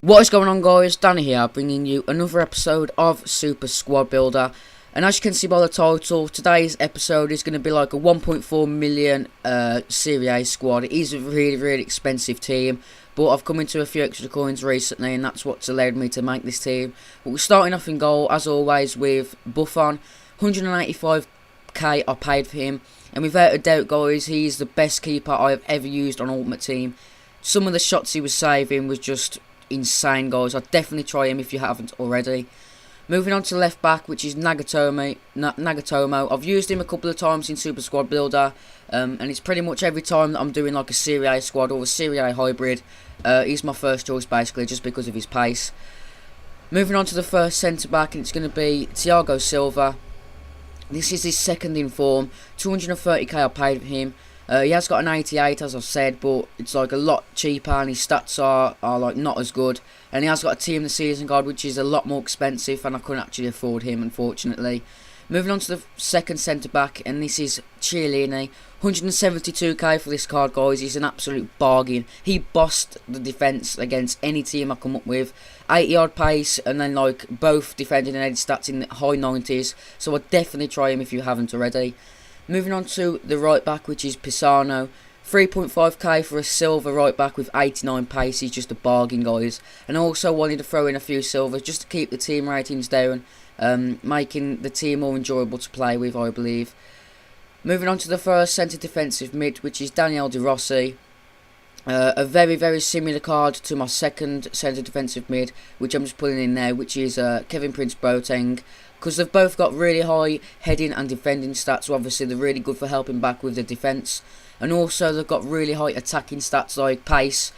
What is going on, guys? Danny here, bringing you another episode of Super Squad Builder. And as you can see by the title, today's episode is going to be like a 1.4 million Serie A squad. It is a really expensive team, but I've come into a few extra coins recently, and that's what's allowed me to make this team. But we're starting off in goal, as always, with Buffon. 185k I paid for him, and without a doubt, guys, he's the best keeper I've ever used on Ultimate Team. Some of the shots he was saving was just insane, guys. I'd definitely try him if you haven't already. Moving on to left back, which is Nagatomo. I've used him a couple of times in Super Squad Builder, and it's pretty much every time that I'm doing like a Serie A squad or a Serie A hybrid, he's my first choice basically, just because of his pace. Moving on to the first centre back, and it's going to be Thiago Silva. This is his second in form. 230k I paid for him. He has got an 88, as I've said, but it's like a lot cheaper, and his stats are like not as good. And he has got a team of the season card, which is a lot more expensive, and I couldn't actually afford him, unfortunately. Moving on to the second centre back, and this is Chiellini. 172k for this card, guys. He's an absolute bargain. He bossed the defence against any team I come up with. 80-yard pace, and then like both defending and headed stats in the high 90s. So I'd definitely try him if you haven't already. Moving on to the right back, which is Pisano. 3.5k for a silver right back with 89 pace. He's just a bargain, guys. And I also wanted to throw in a few silvers just to keep the team ratings down, making the team more enjoyable to play with, I believe. Moving on to the first centre defensive mid, which is Daniel De Rossi. A very similar card to my second centre defensive mid, which I'm just putting in there, which is Kevin Prince Boateng. Because they've both got really high heading and defending stats, so obviously they're really good for helping back with the defence. And also they've got really high attacking stats like pace,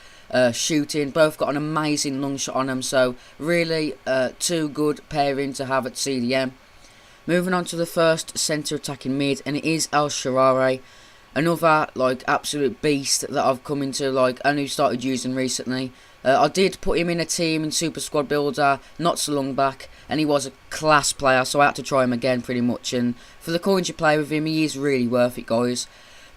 shooting. Both got an amazing long shot on them, so really two good pairing to have at CDM. Moving on to the first centre attacking mid, and it is El Shaarawy. Another like absolute beast that I've come into, like only started using recently. I did put him in a team in Super Squad Builder not so long back, and he was a class player, so I had to try him again pretty much. And for the coins you play with him, he is really worth it, guys.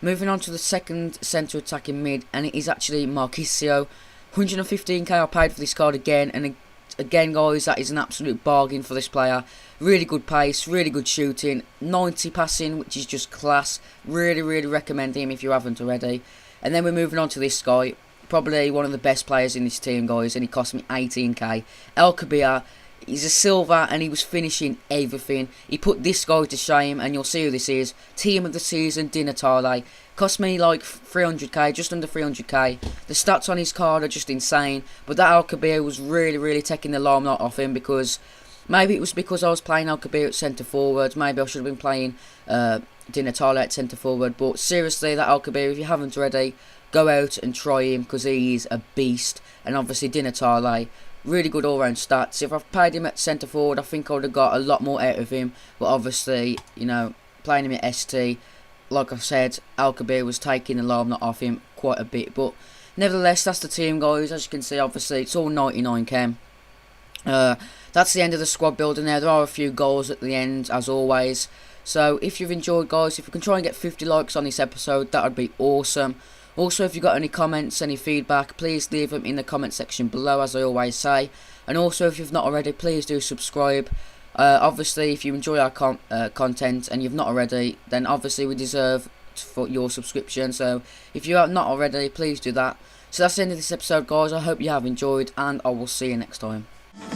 Moving on to the second centre attacking mid, and it is actually Marquisio. 115k I paid for this card again, and again, guys, that is an absolute bargain for this player. Really good pace, really good shooting, 90 passing, which is just class. Really recommend him if you haven't already. And then we're moving on to this guy, probably one of the best players in this team, guys, and he cost me 18k. El Kabir. He's a silver, and he was finishing everything. He put this guy to shame, and you'll see who this is. Team of the season, Natale. Cost me like 300k, just under 300k. The stats on his card are just insane, but that El Kabir was really taking the limelight off him, because maybe it was because I was playing El Kabir at centre forward. Maybe I should have been playing Natale at centre forward. But seriously, that El Kabir, if you haven't already, go out and try him, because he is a beast. And obviously Natale, really good all-round stats. If I've played him at centre forward, I think I would have got a lot more out of him. But obviously, you know, playing him at ST, like I said, El Kabir was taking the limelight off him quite a bit. But nevertheless, that's the team, guys. As you can see, obviously, it's all 99k. That's the end of the squad builder now. There are a few goals at the end, as always. So if you've enjoyed, guys, if we can try and get 50 likes on this episode, that would be awesome. Also, if you've got any comments, any feedback, please leave them in the comment section below, as I always say. And also, if you've not already, please do subscribe. Obviously, if you enjoy our content and you've not already, then obviously we deserve for your subscription. So if you are not already, please do that. So that's the end of this episode, guys. I hope you have enjoyed, and I will see you next time.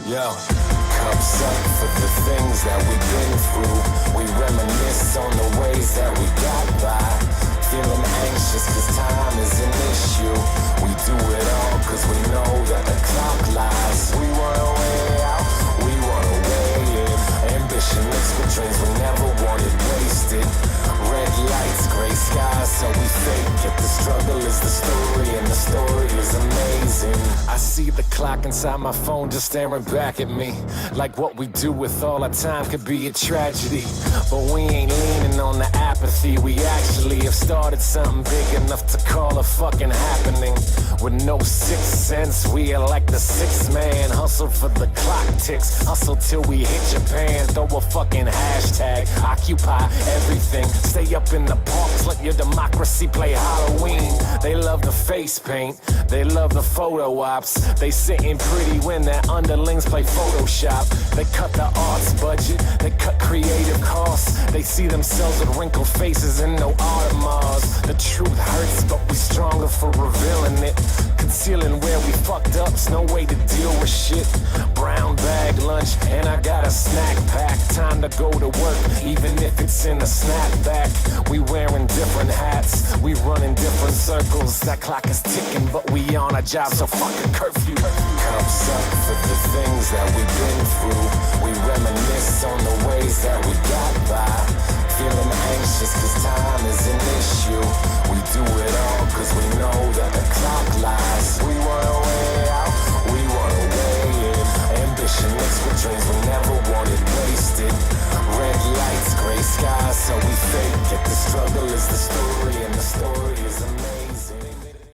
Yo, cups up for the things that we've been through. We reminisce on the ways that we got by. Feeling anxious cause time is an issue. We do it all cause we know that the clock lies. We wanna way out, we wanna way in. Ambition mixed with dreams we never wanted wasted. Red lights, gray skies, so we fake it. The struggle is the story, and the story is amazing. I see the clock inside my phone just staring back at me, like what we do with all our time could be a tragedy. But we ain't leaning on the apathy. We actually have started something big enough to call a fucking happening. With no sixth sense, we are like the sixth man. Hustle for the clock ticks, hustle till we hit Japan. Throw a fucking hashtag, occupy everything. Stay up in the parks, let your democracy play Halloween. They love the face paint, they they love the photo ops. They sitting pretty when their underlings play Photoshop. They cut the arts budget, they cut creative costs. They see themselves with wrinkled faces and no Audemars. The truth hurts, but we stronger for revealing it. Concealing where we fucked up's no way to deal with shit. Brown bag lunch, and I got a snack pack. Time to go to work, even if it's in a snapback. We wearing different hats, we running different circles. That clock is ticking, but we on our job, so fuck a curfew. Cups up for the things that we've been through. We reminisce on the ways that we got by. Feeling anxious cause time is an issue. We do it all cause we know that the clock lies. We want a way out, we want a way in. Ambition mixed with dreams we never wanted wasted. Red lights, gray skies, so we fake it. The struggle is the story.